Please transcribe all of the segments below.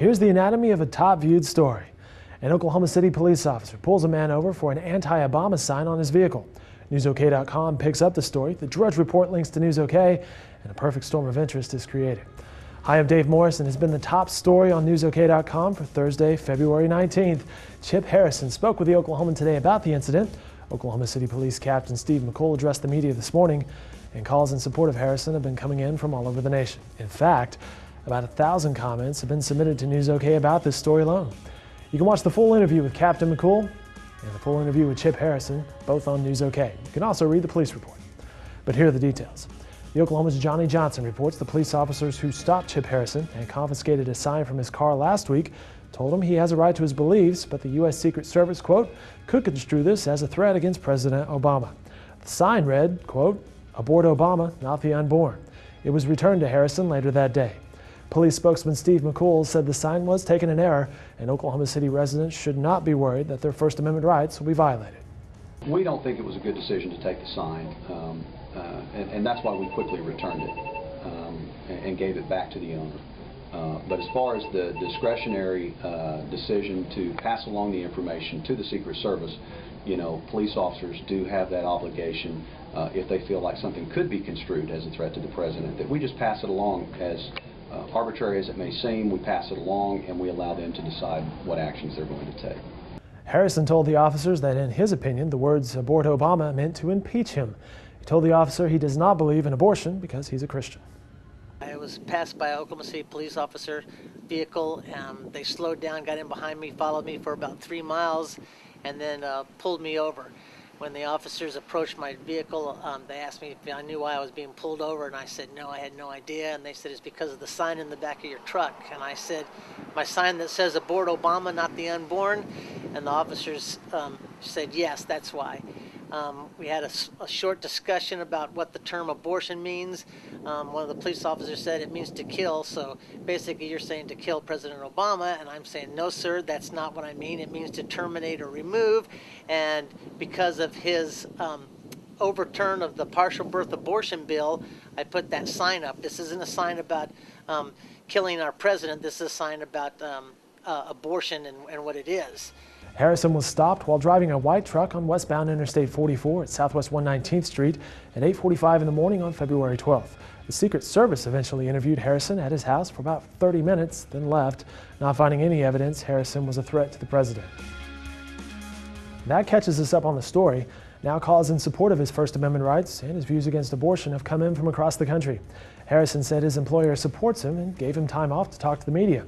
Here's the anatomy of a top-viewed story. An Oklahoma City police officer pulls a man over for an anti-Obama sign on his vehicle. NewsOK.com picks up the story. The Drudge Report links to NewsOK, and a perfect storm of interest is created. Hi, I'm Dave Morris, and has been the top story on NewsOK.com for Thursday, February 19th. Chip Harrison spoke with the Oklahoman today about the incident. Oklahoma City Police Captain Steve McCool addressed the media this morning, and calls in support of Harrison have been coming in from all over the nation. In fact, about 1,000 comments have been submitted to NewsOK about this story alone. You can watch the full interview with Captain McCool and the full interview with Chip Harrison, both on NewsOK. You can also read the police report. But here are the details. The Oklahoma's Johnny Johnson reports the police officers who stopped Chip Harrison and confiscated a sign from his car last week told him he has a right to his beliefs, but the U.S. Secret Service, quote, could construe this as a threat against President Obama. The sign read, quote, "Abort Obama, not the unborn." It was returned to Harrison later that day. Police spokesman Steve McCool said the sign was taken in error, and Oklahoma City residents should not be worried that their First Amendment rights will be violated. We don't think it was a good decision to take the sign, and that's why we quickly returned it and gave it back to the owner. But as far as the discretionary decision to pass along the information to the Secret Service, you know, police officers do have that obligation if they feel like something could be construed as a threat to the president, that we just pass it along. As arbitrary as it may seem, we pass it along and we allow them to decide what actions they're going to take. Harrison told the officers that in his opinion the words "abort Obama" meant to impeach him. He told the officer he does not believe in abortion because he's a Christian. I was passed by an Oklahoma City police officer vehicle. They slowed down, got in behind me, followed me for about 3 miles, and then pulled me over. When the officers approached my vehicle, they asked me if I knew why I was being pulled over, and I said no, I had no idea. And they said it's because of the sign in the back of your truck. And I said, my sign that says "Abort Obama, not the unborn." And the officers said yes, that's why. We had a short discussion about what the term abortion means. One of the police officers said it means to kill, so basically you're saying to kill President Obama, and I'm saying no sir, that's not what I mean. It means to terminate or remove, and because of his overturn of the partial birth abortion bill, I put that sign up. This isn't a sign about killing our president, this is a sign about abortion and what it is. Harrison was stopped while driving a white truck on westbound Interstate 44 at Southwest 119th Street at 8:45 in the morning on February 12th. The Secret Service eventually interviewed Harrison at his house for about 30 minutes, then left, not finding any evidence Harrison was a threat to the president. That catches us up on the story. Now calls in support of his First Amendment rights and his views against abortion have come in from across the country. Harrison said his employer supports him and gave him time off to talk to the media.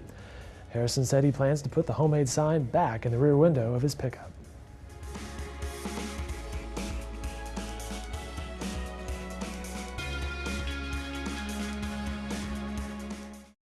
Harrison said he plans to put the homemade sign back in the rear window of his pickup.